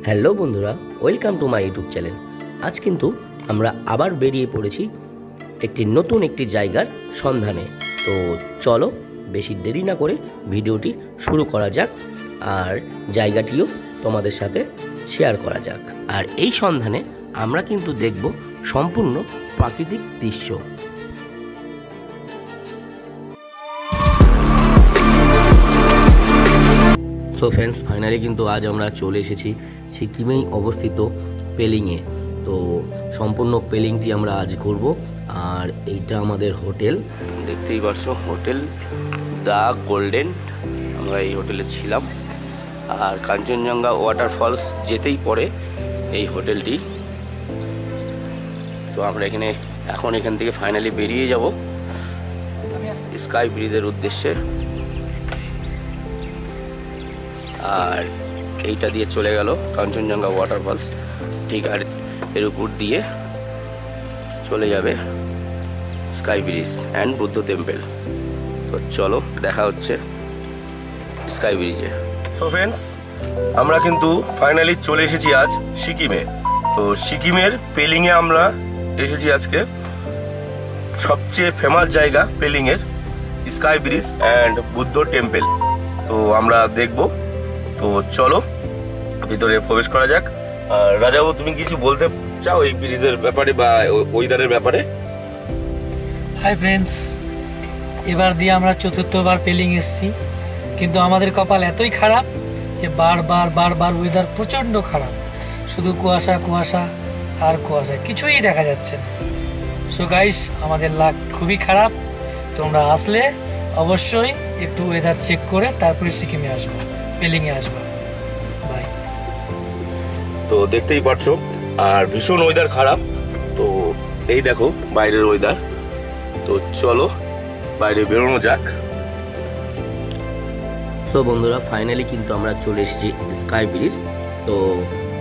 Hello বন্ধুরা, welcome to my YouTube channel. আজ কিন্তু আমরা আবার বেরিয়ে পড়েছি একটি জায়গার সন্ধানে। তো চলো বেশি দেরি না করে ভিডিওটি শুরু করা যাক, আর জায়গাটিও তোমাদের সাথে শেয়ার করা যাক। আর এই সন্ধানে আমরা কিন্তু দেখব সম্পূর্ণ প্রাকৃতিক দৃশ্য। সো ফ্রেন্ডস, ফাইনালি কিন্তু আজ আমরা চলে এসেছি সিকিমেই অবস্থিত পেলিংয়ে। তো সম্পূর্ণ পেলিংটি আমরা আজ ঘুরব। আর এইটা আমাদের হোটেল, দেখতেই পাচ্ছ, হোটেল দ্য গোল্ডেন। আমরা এই হোটেলে ছিলাম। আর কাঞ্চনজঙ্ঘা ওয়াটারফলস যেতেই পড়ে এই হোটেলটি। তো আমরা এখান থেকে ফাইনালি বেরিয়ে যাব স্কাই ব্রিজের উদ্দেশ্যে। আর এইটা দিয়ে চলে গেল কাঞ্চনজঙ্ঘা ওয়াটারফলস, ঠিক আর এর উপর দিয়ে চলে যাবে sky bridge and Buddha temple. তো চলো দেখা হচ্ছে স্কাই ব্রিজে। সো ফ্রেন্ডস, আমরা কিন্তু ফাইনালি চলে এসেছি আজ সিকিমে। তো সিকিমের পেলিংয়ে আমরা এসেছি আজকে। সবচেয়ে ফেমাস জায়গা পেলিংয়ের sky bridge and Buddha temple. তো আমরা দেখবো। তো চলো ভিতরে প্রবেশ করা যাক। আর রাজাবাবু, তুমি কিছু বলতে চাও এই ব্রিজের ব্যাপারে বা ওয়েদারের ব্যাপারে? হাই ফ্রেন্ডস, এবার দিয়ে আমরা চতুর্থবার পেলিং এসেছি, কিন্তু আমাদের কপাল এতই খারাপ যে বারবার ওয়েদার প্রচণ্ড খারাপ। শুধু কুয়াশা কুয়াশা আর কুয়াশা, কিছুই দেখা যাচ্ছে না। সো গাইস, আমাদের লাক খুবই খারাপ। তোমরা আসলে অবশ্যই একটু ওয়েদার চেক করে তারপরে সিকিমে আসবো, পেলিংয়ে আসবো। বাই। তো দেখতেই পাচ্ছো, আর ভীষণ ওয়েদার খারাপ। তো এই দেখো বাইরের ওয়েদার। তো চলো বাইরে বেরোনো যাক। সো বন্ধুরা, ফাইনালি কিন্তু আমরা চলে এসেছি স্কাই ব্রিজ। তো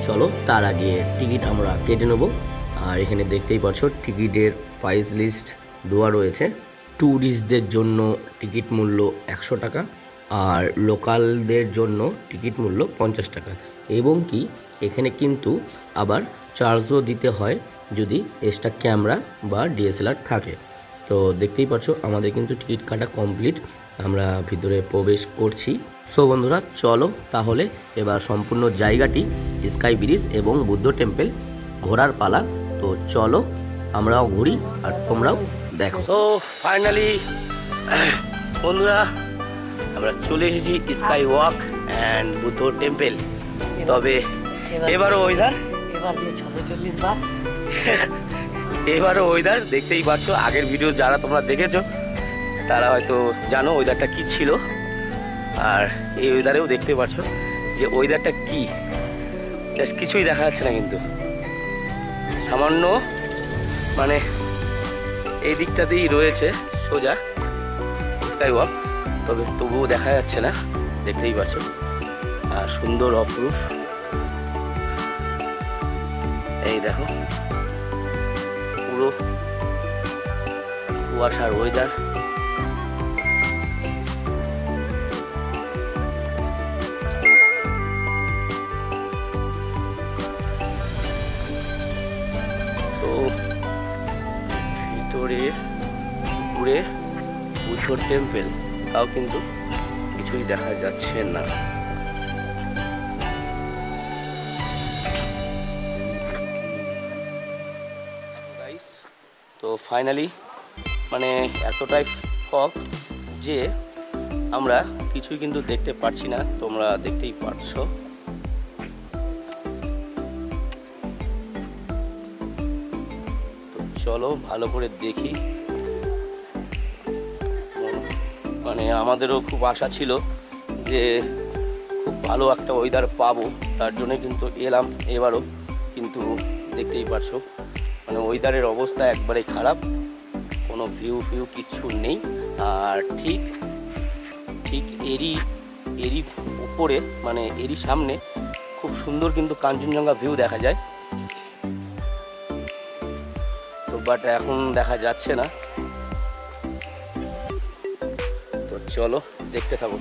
চলো তার আগে টিকিট আমরা কেটে নেবো। আর এখানে দেখতেই পাচ্ছ টিকিটের প্রাইস লিস্ট দেওয়া রয়েছে। ট্যুরিস্টদের জন্য টিকিট মূল্য 100 টাকা, আর লোকালদের জন্য টিকিট মূল্য 50 টাকা। এবং কি এখানে কিন্তু আবার চার্জও দিতে হয় যদি এক্সট্রা ক্যামেরা বা ডিএসএলআর থাকে। তো দেখতেই পাচ্ছ আমাদের কিন্তু টিকিট কাটা কমপ্লিট, আমরা ভিতরে প্রবেশ করছি। সো বন্ধুরা, চলো তাহলে এবার সম্পূর্ণ জায়গাটি স্কাই ব্রিজ এবং বুদ্ধ টেম্পল ঘোরার পালা। তো চলো আমরাও ঘুরি আর তোমরাও দেখো। সো ফাইনালি বন্ধুরা, আমরা চলে এসেছি sky walk and Buddha temple. তবে এবারও ওয়েদার এবারও ওয়েদার দেখতেই পাচ্ছ। আগের ভিডিও যারা তোমরা দেখেছো তারা হয়তো জানো ওয়েদারটা কি ছিল। আর এই ওয়েদারেও দেখতে পাচ্ছ যে ওয়েদারটা কি, জাস্ট কিছুই দেখা যাচ্ছে না। কিন্তু সামান্য মানে এই দিকটাতেই রয়েছে সোজা স্কাই ওয়াক, তবে তবুও দেখা যাচ্ছে না, দেখতেই পাচ্ছ। আর সুন্দর অপরূপ এই দেখো, পুরো কুয়াশার ওয়েদার। তো ভিতরে পুরে বুদ্ধ টেম্পল, তাও কিন্তু কিছুই দেখা যাচ্ছে না। তো ফাইনালি মানে এতটাই ফগ যে আমরা কিছুই কিন্তু দেখতে পাচ্ছি না, তোমরা দেখতেই পাচ্ছো। তো চলো ভালো করে দেখি। মানে আমাদেরও খুব আশা ছিল যে খুব ভালো একটা ওয়েদার পাবো, তার জন্য কিন্তু এলাম এবারও। কিন্তু দেখতেই পাচ্ছো মানে ওয়েদারের অবস্থা একবারেই খারাপ, কোনো ভিউ কিচ্ছু নেই। আর ঠিক এরই উপরে মানে এরই সামনে খুব সুন্দর কিন্তু কাঞ্চনজঙ্ঘা ভিউ দেখা যায়। তো বাট এখন দেখা যাচ্ছে না। তো চলো দেখতে থাকো।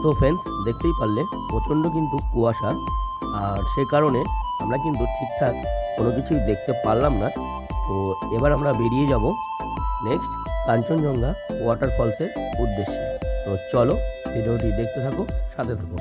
তো ফ্রেন্ডস, দেখতেই পারলে প্রচণ্ড কিন্তু কুয়াশা, আর সে কারণে আমরা কিন্তু ঠিকঠাক কোনো কিছুই দেখতে পারলাম না। তো এবার আমরা বেরিয়ে যাব নেক্সট কাঞ্চনজঙ্ঘা ওয়াটারফলসের উদ্দেশ্যে। তো চলো ভিডিওটি দেখতে থাকো, সাথে থাকো।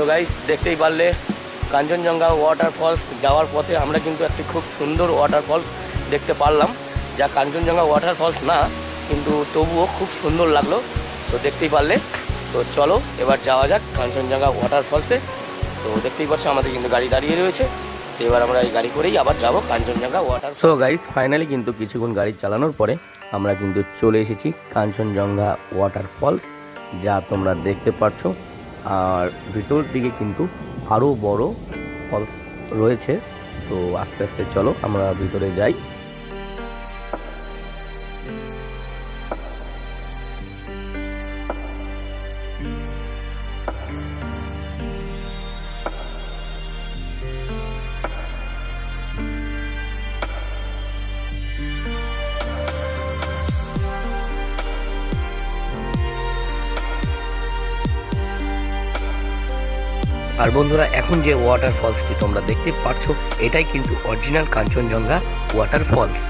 তো গাইস, দেখতেই পারলে কাঞ্চনজঙ্ঘা ওয়াটারফলস যাওয়ার পথে আমরা কিন্তু একটি খুব সুন্দর ওয়াটারফলস দেখতে পারলাম, যা কাঞ্চনজঙ্ঘা ওয়াটারফলস না, কিন্তু তবুও খুব সুন্দর লাগলো। তো দেখতেই পারলে। তো চলো এবার যাওয়া যাক কাঞ্চনজঙ্ঘা ওয়াটারফলসে। তো দেখতেই পাচ্ছ আমাদের কিন্তু গাড়ি দাঁড়িয়ে রয়েছে। তো এবার আমরা এই গাড়ি করেই আবার যাব Kanchenjunga water. So guys, finally কিন্তু কিছুক্ষণ গাড়ি চালানোর পরে আমরা কিন্তু চলে এসেছি কাঞ্চনজঙ্ঘা ওয়াটারফলস, যা তোমরা দেখতে পাচ্ছ। আর ভিতর দিকে কিন্তু আরও বড় ফলস রয়েছে। তো আস্তে আস্তে চলো আমরা ভিতরে যাই। আর বন্ধুরা, এখন যে ওয়াটারফলসটি তোমরা দেখতে পাচ্ছ, এটাই কিন্তু অরিজিনাল কাঞ্চনজঙ্ঘা ওয়াটারফলস।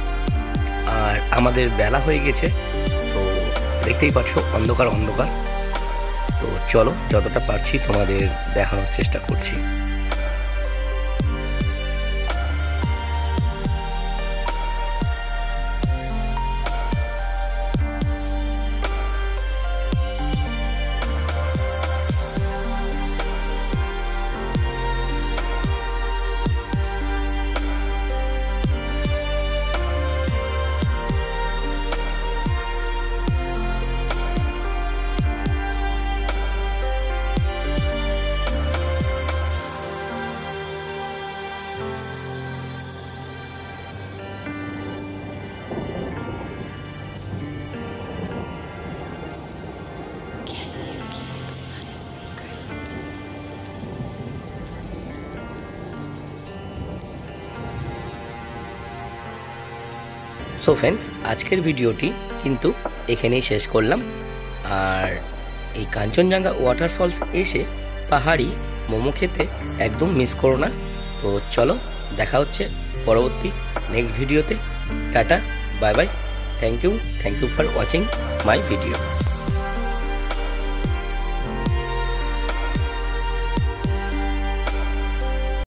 আর আমাদের বেলা হয়ে গেছে, তো দেখতেই পাচ্ছ অন্ধকার অন্ধকার। তো চলো যতটা পারছি তোমাদের দেখানোর চেষ্টা করছি। সো ফ্রেন্ডস, আজকের ভিডিওটি কিন্তু এখানেই শেষ করলাম। আর এই কাঞ্চনজঙ্ঘা ওয়াটারফলস এসে পাহাড়ি মোমো খেতে একদম মিস করো না। তো চলো দেখা হচ্ছে পরবর্তী নেক্সট ভিডিওতে। টাটা, bye bye, thank you for watching my video.